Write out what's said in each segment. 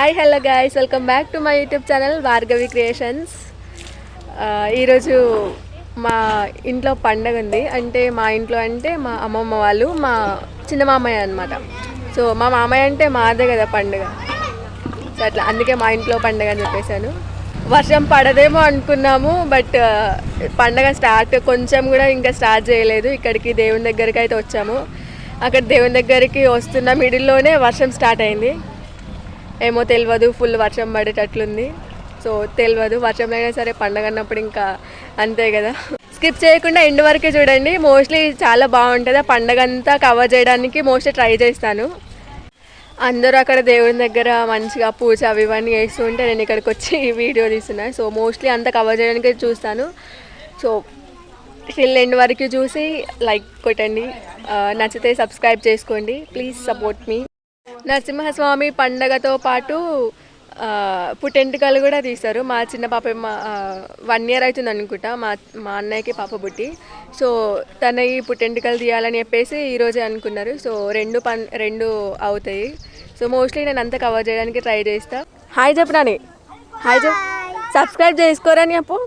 Hi hello guys, welcome back to my YouTube channel Bhargavi creations. ఈరోజు మా ఇంట్లో పండగ ఉంది. అంటే మా ఇంట్లో అంటే మా అమ్మమ్మ వాళ్ళు, మా చిన్న మామయ్య అనమాట. సో మా మామయ్య అంటే మాదే కదా పండుగ. సో అట్లా అందుకే మా ఇంట్లో పండుగ అని చెప్పేశాను. వర్షం పడదేమో అనుకున్నాము, బట్ పండగ కొంచెం కూడా ఇంకా స్టార్ట్ చేయలేదు. ఇక్కడికి దేవుని దగ్గరికి అయితే వచ్చాము. అక్కడ దేవుని దగ్గరికి వస్తున్న మిడిల్లోనే వర్షం స్టార్ట్ అయింది. ఏమో తెలియదు, ఫుల్ వర్షం పడేటట్లుంది. సో తెలియదు, వర్షంలో అయినా సరే పండగ అన్నప్పుడు ఇంకా అంతే కదా. స్కిప్ చేయకుండా ఎండ్ వరకే చూడండి. మోస్ట్లీ చాలా బాగుంటుంది. ఆ పండగ అంతా కవర్ చేయడానికి మోస్ట్లీ ట్రై చేస్తాను. అందరూ అక్కడ దేవుని దగ్గర మంచిగా పూజ అవి ఇవన్నీ చేస్తూ ఉంటే నేను ఇక్కడికి వచ్చి వీడియో తీస్తున్నాను. సో మోస్ట్లీ అంతా కవర్ చేయడానికి చూస్తాను. సో స్టిల్ ఎండ్ వరకు చూసి లైక్ కొట్టండి, నచ్చితే సబ్స్క్రైబ్ చేసుకోండి. ప్లీజ్ సపోర్ట్ మీ. నరసింహస్వామి పండగతో పాటు పుట్టెంటుకలు కూడా తీస్తారు. మా చిన్న పాప 1 year అవుతుంది అనుకుంటా, మా అన్నయ్యకి పాప పుట్టి. సో తన ఈ పుట్టెంటుకలు తీయాలని చెప్పేసి ఈరోజే అనుకున్నారు. సో రెండు అవుతాయి. సో మోస్ట్లీ నేను అంతా కవర్ చేయడానికి ట్రై చేస్తా. హాయ్ చెప్పరాని, హాయ్ చెప్. సబ్స్క్రైబ్ చేసుకోరని చెప్పు.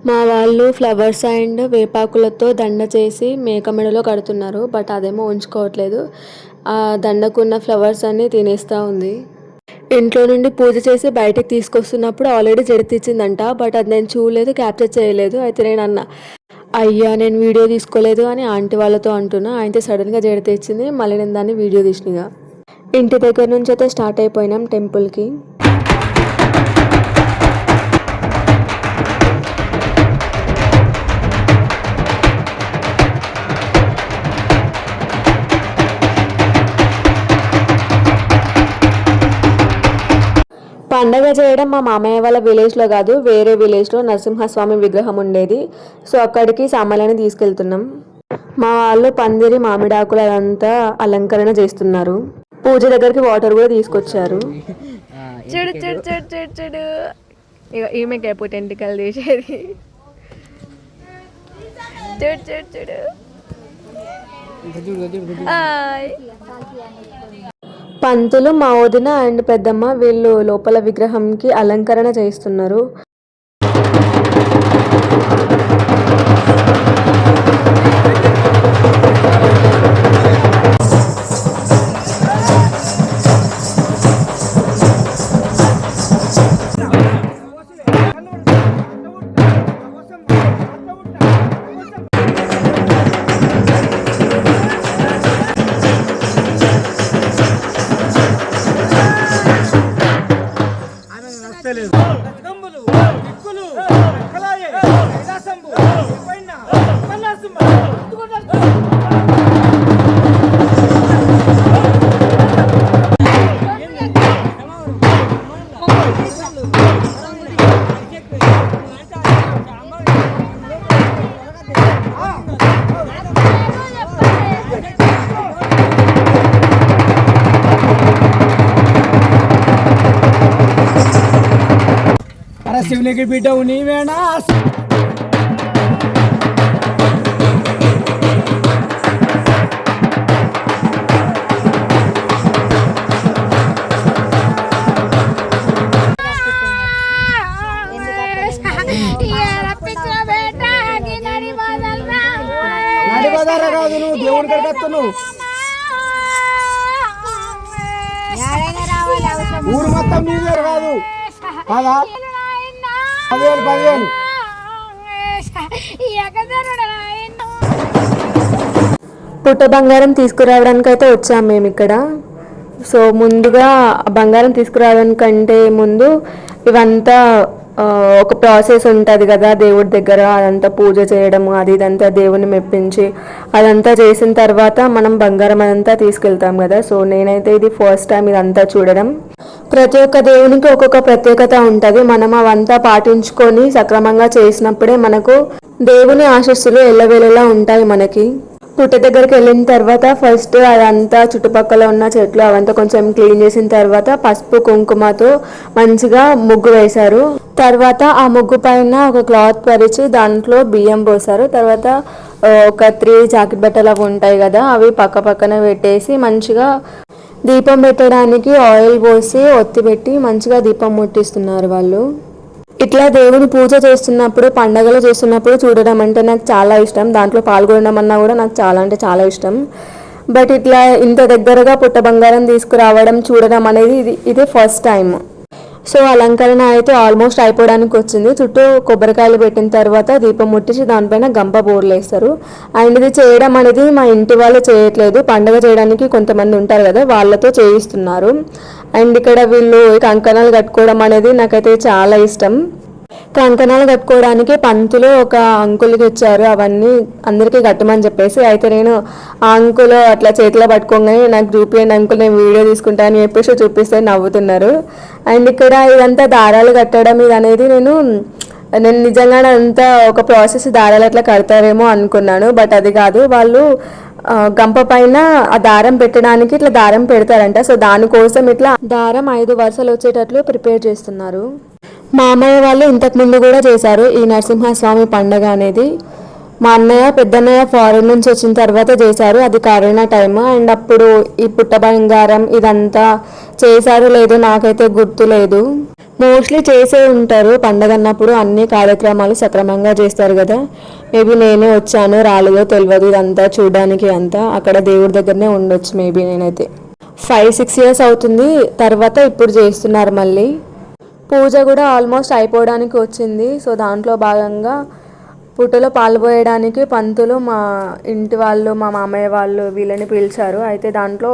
మా వాళ్ళు ఫ్లవర్స్ అండ్ వేపాకులతో దండ చేసి మేక మెడలో కడుతున్నారు. బట్ అదేమో ఉంచుకోవట్లేదు. ఆ దండకున్న ఫ్లవర్స్ అన్నీ తినేస్తూ ఉంది. ఇంట్లో నుండి పూజ చేసి బయటకు తీసుకొస్తున్నప్పుడు ఆల్రెడీ జడితిచ్చిందంట. బట్ అది నేను చూడలేదు, క్యాప్చర్ చేయలేదు. అయితే నేను అన్న, అయ్యా నేను వీడియో తీసుకోలేదు అని ఆంటీ వాళ్ళతో అంటున్నా. అయితే సడన్గా జడితిచ్చింది. మళ్ళీ నేను దాన్ని వీడియో తీసినగా. ఇంటి దగ్గర నుంచి అయితే స్టార్ట్ అయిపోయినాం టెంపుల్కి. పండగ చేయడం మా మామయ్య వాళ్ళ విలేజ్లో కాదు, వేరే విలేజ్లో నరసింహస్వామి విగ్రహం ఉండేది. సో అక్కడికి సామాన్లని తీసుకెళ్తున్నాం. మా వాళ్ళు పందిరి మామిడాకులు అదంతా అలంకరణ చేస్తున్నారు. పూజ దగ్గరికి వాటర్ కూడా తీసుకొచ్చారు. చూడు చూడు చూడు చూడు చూడు, ఇక ఈమెకి పుట్టెంటుకలు తీసేది. చూడు చూడు చూడు. పంతులు, మా వదిన అండ్ పెద్దమ్మ వీళ్ళు లోపల విగ్రహంకి అలంకరణ చేస్తున్నారు. శివునికి బిడ్డ నీవేనా? నడిబదారా కాదు, నువ్వు దేవుడి కడుతున్నావు. ఊరు మొత్తం నీదే కాదు కాదా? 10,000 పుట్ట బంగారం తీసుకురావడానికి అయితే వచ్చాం మేము ఇక్కడ. సో ముందుగా బంగారం తీసుకురావడానికంటే ముందు ఇవంతా ఒక ప్రాసెస్ ఉంటుంది కదా దేవుడి దగ్గర. అదంతా పూజ చేయడము, అది ఇదంతా దేవుని మెప్పించి అదంతా చేసిన తర్వాత మనం బంగారం అదంతా తీసుకెళ్తాం కదా. సో నేనైతే ఇది ఫస్ట్ టైం ఇదంతా చూడడం. ప్రతి ఒక్క దేవునికి ఒక్కొక్క ప్రత్యేకత ఉంటుంది. మనం అవంతా పాటించుకొని సక్రమంగా చేసినప్పుడే మనకు దేవుని ఆశీస్సులు ఎల్లవేళలా ఉంటాయి మనకి. పుట్ట దగ్గరికి వెళ్ళిన తర్వాత ఫస్ట్ అదంతా చుట్టుపక్కల ఉన్న చెట్లు అవంతా కొంచెం క్లీన్ చేసిన తర్వాత పసుపు కుంకుమతో మంచిగా ముగ్గు వేశారు. తర్వాత ఆ ముగ్గు పైన ఒక క్లాత్ పరిచి దాంట్లో బియ్యం పోసారు. తర్వాత ఒక 3 జాకెట్ బట్టలు అవి ఉంటాయి కదా, అవి పక్క పక్కన పెట్టేసి మంచిగా దీపం పెట్టడానికి ఆయిల్ పోసి ఒత్తి పెట్టి మంచిగా దీపం ముట్టిస్తున్నారు వాళ్ళు. ఇట్లా దేవుని పూజ చేస్తున్నప్పుడు, పండగలు చేస్తున్నప్పుడు చూడడం అంటే నాకు చాలా ఇష్టం. దాంట్లో పాల్గొనడం అన్నా కూడా నాకు చాలా అంటే చాలా ఇష్టం. బట్ ఇట్లా ఇంత దగ్గరగా పుట్ట బంగారం తీసుకురావడం చూడడం అనేది ఇదే ఫస్ట్ టైం. సో అలంకరణ అయితే ఆల్మోస్ట్ అయిపోవడానికి వచ్చింది. చుట్టూ కొబ్బరికాయలు పెట్టిన తర్వాత దీపం ముట్టించి దానిపైన గంప బోర్లు వేస్తారు. అండ్ ఇది చేయడం అనేది మా ఇంటి వాళ్ళు చేయట్లేదు, పండగ చేయడానికి కొంతమంది ఉంటారు కదా వాళ్ళతో చేయిస్తున్నారు. అండ్ ఇక్కడ వీళ్ళు కంకణాలు కట్టుకోవడం అనేది నాకైతే చాలా ఇష్టం. కంకణాలు కట్టుకోవడానికి పంతులు ఒక అంకుల్కి ఇచ్చారు, అవన్నీ అందరికీ కట్టమని చెప్పేసి. అయితే నేను ఆ అంకులు అట్లా చేతిలో పట్టుకోగానే నాకు చూపించండి అంకుల్, నేను వీడియో తీసుకుంటాను అని చెప్పేసి చూపిస్తే నవ్వుతున్నారు. అండ్ ఇక్కడ ఇదంతా దారాలు కట్టడం ఇది అనేది నేను నిజంగానే అంతా ఒక ప్రాసెస్, దారాలు అట్లా కడతారేమో అనుకున్నాను. బట్ అది కాదు, వాళ్ళు గంప పైన ఆ దారం పెట్టడానికి ఇట్లా దారం పెడతారంట. సో దానికోసం ఇట్లా దారం 5 వరుసలు వచ్చేటట్లు ప్రిపేర్ చేస్తున్నారు. మా అమ్మయ్య వాళ్ళు ఇంతకుముందు కూడా చేశారు ఈ నరసింహస్వామి పండగ అనేది. మా అన్నయ్య పెద్దన్నయ్య ఫారెన్ నుంచి వచ్చిన తర్వాత చేశారు, అది కరోనా టైమ్. అండ్ అప్పుడు ఈ పుట్ట బంగారం ఇదంతా చేశారు లేదో నాకైతే గుర్తు లేదు. మోస్ట్లీ చేసే ఉంటారు పండగ అన్నప్పుడు, అన్ని కార్యక్రమాలు సక్రమంగా చేస్తారు కదా. మేబీ నేనే వచ్చాను రాలేదో తెలియదు, ఇదంతా చూడడానికి అంతా అక్కడ దేవుడి దగ్గరనే ఉండొచ్చు మేబీ. నేనైతే 5-6 ఇయర్స్ అవుతుంది, తర్వాత ఇప్పుడు చేస్తున్నారు మళ్ళీ. పూజ కూడా ఆల్మోస్ట్ అయిపోవడానికి వచ్చింది. సో దాంట్లో భాగంగా పుట్టలో పాల్పోయడానికి పంతులు మా ఇంటి వాళ్ళు, మా మామయ్య వాళ్ళు వీళ్ళని పిలిచారు. అయితే దాంట్లో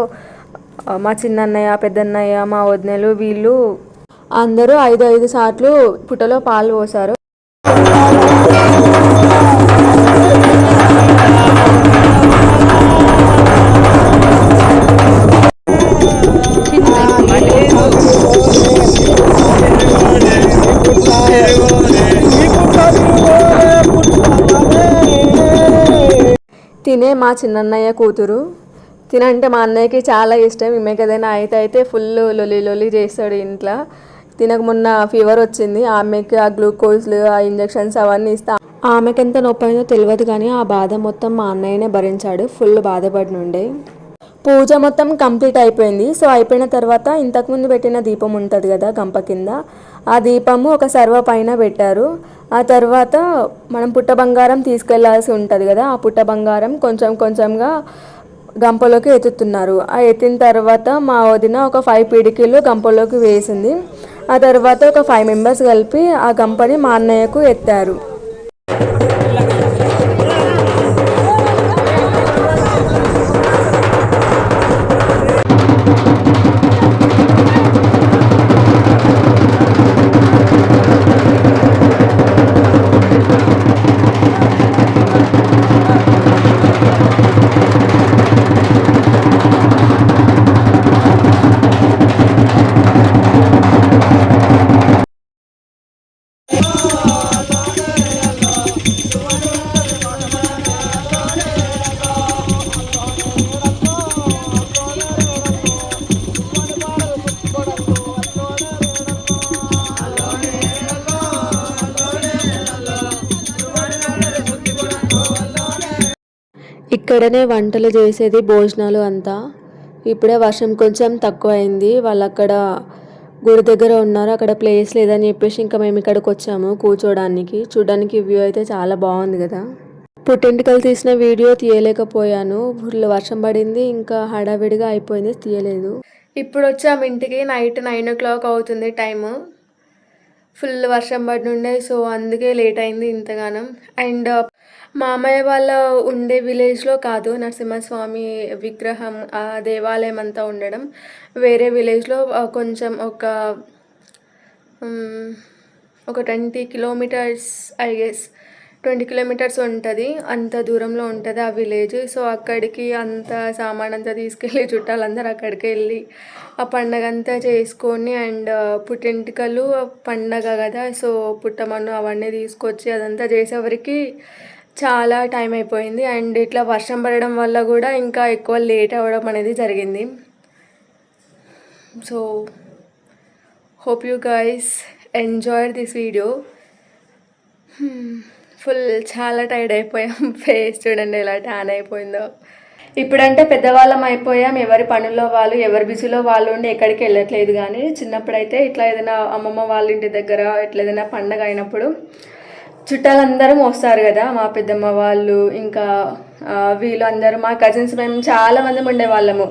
మా చిన్నన్నయ్య, పెద్దన్నయ్య, మా వదినలు వీళ్ళు అందరూ 5 సార్లు పుట్టలో పాలు పోసారు. తినే మా చిన్నన్నయ్య కూతురు. తినంటే మా అన్నయ్యకి చాలా ఇష్టం. ఈమెకి ఏదైనా అయితే ఫుల్ లొల్లి చేస్తాడు ఇంట్లో. తినకు మొన్న ఫీవర్ వచ్చింది, ఆమెకి ఆ గ్లూకోజ్లు ఆ ఇంజెక్షన్స్ అవన్నీ ఇస్తా. ఆమెకి ఎంత నొప్పి అయిందో తెలియదు కానీ ఆ బాధ మొత్తం మా అన్నయ్యనే భరించాడు. ఫుల్ బాధపడి నుండే. పూజ మొత్తం కంప్లీట్ అయిపోయింది. సో అయిపోయిన తర్వాత ఇంతకుముందు పెట్టిన దీపం ఉంటుంది కదా గంప కింద, ఆ దీపము ఒక సర్వ పైన పెట్టారు. ఆ తర్వాత మనం పుట్ట బంగారం తీసుకెళ్లాల్సి ఉంటుంది కదా, ఆ పుట్ట బంగారం కొంచెం కొంచెంగా గంపలోకి ఎత్తుతున్నారు. ఆ ఎత్తిన తర్వాత మా వదిన ఒక 5 పిడికిళ్ళు గంపలోకి వేసింది. ఆ తర్వాత ఒక 5 మెంబర్స్ కలిపి ఆ గంపని మా అన్నయ్యకు ఎత్తారు. ఇక్కడనే వంటలు చేసేది, భోజనాలు అంతా. ఇప్పుడే వర్షం కొంచెం తక్కువ అయింది. వాళ్ళు అక్కడ గుడి దగ్గర ఉన్నారు, అక్కడ ప్లేస్ లేదని చెప్పేసి ఇంకా మేము ఇక్కడికి వచ్చాము కూర్చోడానికి. చూడడానికి వ్యూ అయితే చాలా బాగుంది కదా. పుట్టింటికలు తీసిన వీడియో తీయలేకపోయాను, ఫుల్ వర్షం పడింది, ఇంకా హడావిడిగా అయిపోయింది, తీయలేదు. ఇప్పుడు వచ్చాము ఇంటికి. నైట్ 9 o'clock అవుతుంది టైము. ఫుల్ వర్షం పడి ఉండే, సో అందుకే లేట్ అయింది ఇంతగానం. అండ్ మామయ్య వాళ్ళ ఉండే విలేజ్లో కాదు నరసింహస్వామి విగ్రహం, ఆ దేవాలయం అంతా ఉండడం, వేరే విలేజ్లో కొంచెం ఒక 20 kilometers ఐ గెస్ 20 kilometers ఉంటుంది, అంత దూరంలో ఉంటుంది ఆ విలేజ్. సో అక్కడికి అంత సామాన్ అంతా తీసుకెళ్ళి చుట్టాలందరూ అక్కడికి వెళ్ళి ఆ పండగ అంతా చేసుకొని, అండ్ పుట్టింటికలు పండగ కదా, సో పుట్టమన్ను అవన్నీ తీసుకొచ్చి అదంతా చేసేవరికి చాలా టైం అయిపోయింది అండ్ ఇట్లా వర్షం పడడం వల్ల కూడా ఇంకా ఎక్కువ లేట్ అవ్వడం అనేది జరిగింది. So hope you guys enjoyed this video. Full చాలా టైర్డ్ అయిపోయాం. ఫేస్ చూడండి ఎలా ట్యాన్ అయిపోయిందో. ఇప్పుడంటే పెద్దవాళ్ళం అయిపోయాం, ఎవరి పనుల్లో వాళ్ళు ఎవరి బిజీలో వాళ్ళు ఉండి ఎక్కడికి వెళ్ళట్లేదు. కానీ చిన్నప్పుడైతే ఇట్లా ఏదైనా అమ్మమ్మ వాళ్ళ ఇంటి దగ్గర ఇట్లా ఏదైనా పండగ అయినప్పుడు చుట్టాలందరం వస్తారు కదా, మా పెద్దమ్మ వాళ్ళు ఇంకా వీళ్ళు అందరూ మా కజిన్స్ మేము చాలామంది ఉండేవాళ్ళము.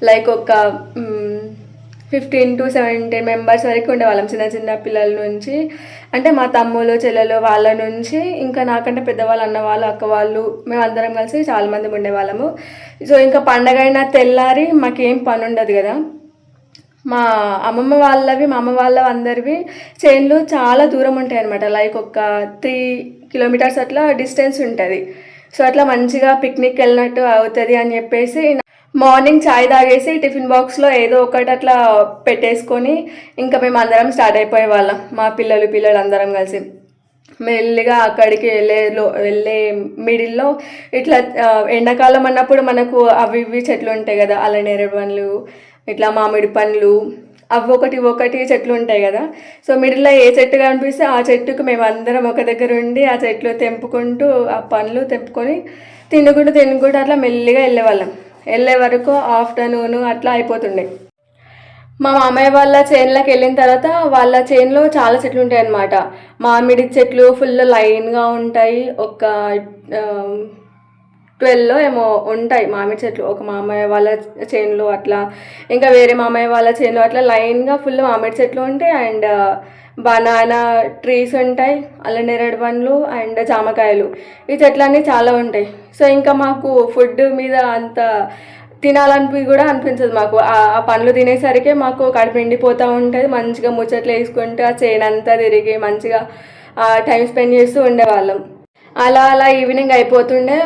లైక్ ఒక 15 to 17 మెంబర్స్ వరకు ఉండేవాళ్ళం, చిన్న చిన్న పిల్లల నుంచి. అంటే మా తమ్ముళ్ళు చెల్లెలు వాళ్ళ నుంచి ఇంకా నాకంటే పెద్దవాళ్ళు అన్న వాళ్ళు అక్క వాళ్ళు మేము అందరం కలిసి చాలామంది ఉండేవాళ్ళము. సో ఇంకా పండగ అయినా తెల్లారి మాకేం పని ఉండదు కదా. మా అమ్మమ్మ వాళ్ళవి మా అమ్మ వాళ్ళ అందరివి చేన్లు చాలా దూరం ఉంటాయి అనమాట. లైక్ ఒక 3 kilometers అట్లా డిస్టెన్స్ ఉంటుంది. సో అట్లా మంచిగా పిక్నిక్ వెళ్ళినట్టు అవుతుంది అని చెప్పేసి మార్నింగ్ చాయ్ తాగేసి టిఫిన్ బాక్స్లో ఏదో ఒకటి అట్లా పెట్టేసుకొని ఇంకా మేము అందరం స్టార్ట్ అయిపోయే వాళ్ళం, మా పిల్లలు అందరం కలిసి. మెల్లిగా అక్కడికి వెళ్ళే మిడిల్లో ఇట్లా ఎండాకాలం అన్నప్పుడు మనకు అవి ఇవి చెట్లు ఉంటాయి కదా, అలా నేరేడు పండ్లు ఇట్లా మామిడి పండ్లు అవి ఒకటి చెట్లు ఉంటాయి కదా. సో మిడిల్లో ఏ చెట్టు కనిపిస్తే ఆ చెట్టుకు మేము అందరం ఒక దగ్గర ఉండి ఆ చెట్లు తెంపుకుంటూ ఆ పండ్లు తెంపుకొని తినుకుంటూ అట్లా మెల్లిగా వెళ్ళే వరకు ఆఫ్టర్నూన్ అట్లా అయిపోతుండే. మా మామయ్య వాళ్ళ చేన్లోకి వెళ్ళిన తర్వాత వాళ్ళ చేన్లో చాలా చెట్లు ఉంటాయి అన్నమాట. మామిడి చెట్లు ఫుల్ లైన్గా ఉంటాయి. ఒక 12 ఏమో ఉంటాయి మామిడి చెట్లు ఒక మామయ్య వాళ్ళ చేనులో అట్లా. ఇంకా వేరే మామయ్య వాళ్ళ చేనులో అట్లా లైన్గా ఫుల్ మామిడి చెట్లు ఉంటాయి. అండ్ బనానా ట్రీస్ ఉంటాయి, అలా నేరేడు పండ్లు అండ్ జామకాయలు, ఈ చెట్లన్నీ చాలా ఉంటాయి. సో ఇంకా మాకు ఫుడ్ మీద అంత తినాలనిపి కూడా అనిపించదు మాకు. ఆ పండ్లు తినేసరికి మాకు కడుపు నిండిపోతూ ఉంటుంది. మంచిగా ముచ్చట్లు వేసుకుంటూ ఆ చేను అంతా తిరిగి మంచిగా టైం స్పెండ్ చేస్తూ ఉండేవాళ్ళం. అలా ఈవినింగ్ అయిపోతుండే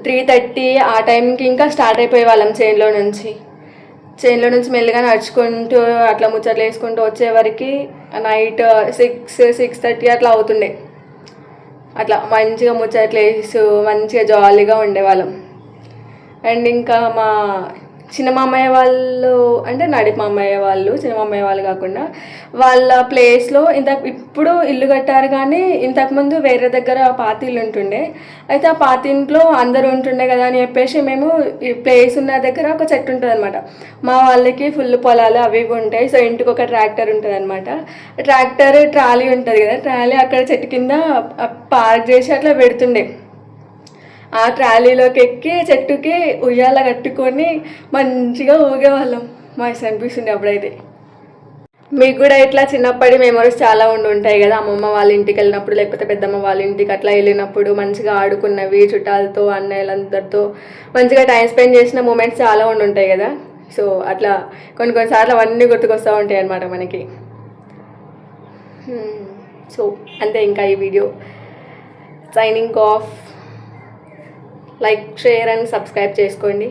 3:30 ఆ టైంకి ఇంకా స్టార్ట్ అయిపోయే వాళ్ళం చేనులో నుంచి మెల్లిగా నడుచుకుంటూ అట్లా ముచ్చట్లు వేసుకుంటూ వచ్చేవరకు నైట్ 6-6:30 అట్లా అవుతుండే. అట్లా మంచిగా ముచ్చట్లు వేస్తూ మంచిగా జాలీగా ఉండేవాళ్ళం. అండ్ ఇంకా మా చిన్న మామయ్య వాళ్ళు అంటే నడిపి మామయ్య వాళ్ళు, చిన్న మామయ్య వాళ్ళు కాకుండా వాళ్ళ ప్లేస్లో ఇప్పుడు ఇల్లు కట్టారు. కానీ ఇంతకుముందు వేరే దగ్గర పాతిళ్ళు ఉంటుండే. అయితే ఆ పాతింట్లో అందరూ ఉంటుండే కదా అని చెప్పేసి మేము ఈ ప్లేస్ ఉన్న దగ్గర ఒక చెట్టు ఉంటుంది అనమాట. మా వాళ్ళకి ఫుల్ పొలాలు అవి ఉంటాయి. సో ఇంటికి ఒక ట్రాక్టర్ ఉంటుంది అనమాట. ట్రాలీ ఉంటుంది కదా, ట్రాలీ అక్కడ చెట్టు కింద పార్క్ చేసి అట్లా పెడుతుండే. ఆ ట్రాలీలోకి ఎక్కి చెట్టుకి ఉయ్యాల కట్టుకొని మంచిగా ఊగేవాళ్ళం. మస్తు అనిపిస్తుండే అప్పుడైతే. మీకు కూడా ఇట్లా చిన్నప్పటి మెమరీస్ చాలా ఉంటాయి కదా, అమ్మమ్మ వాళ్ళ ఇంటికి వెళ్ళినప్పుడు లేకపోతే పెద్దమ్మ వాళ్ళ ఇంటికి అట్లా వెళ్ళినప్పుడు మంచిగా ఆడుకున్నవి, చుట్టాలతో అన్నయ్యలందరితో మంచిగా టైం స్పెండ్ చేసిన మూమెంట్స్ చాలా ఉంటాయి కదా. సో అట్లా కొన్నిసార్లు అవన్నీ గుర్తుకొస్తూ ఉంటాయి అన్నమాట మనకి. సో అంతే, ఇంకా ఈ video signing off. Like, share and subscribe చేసుకోండి.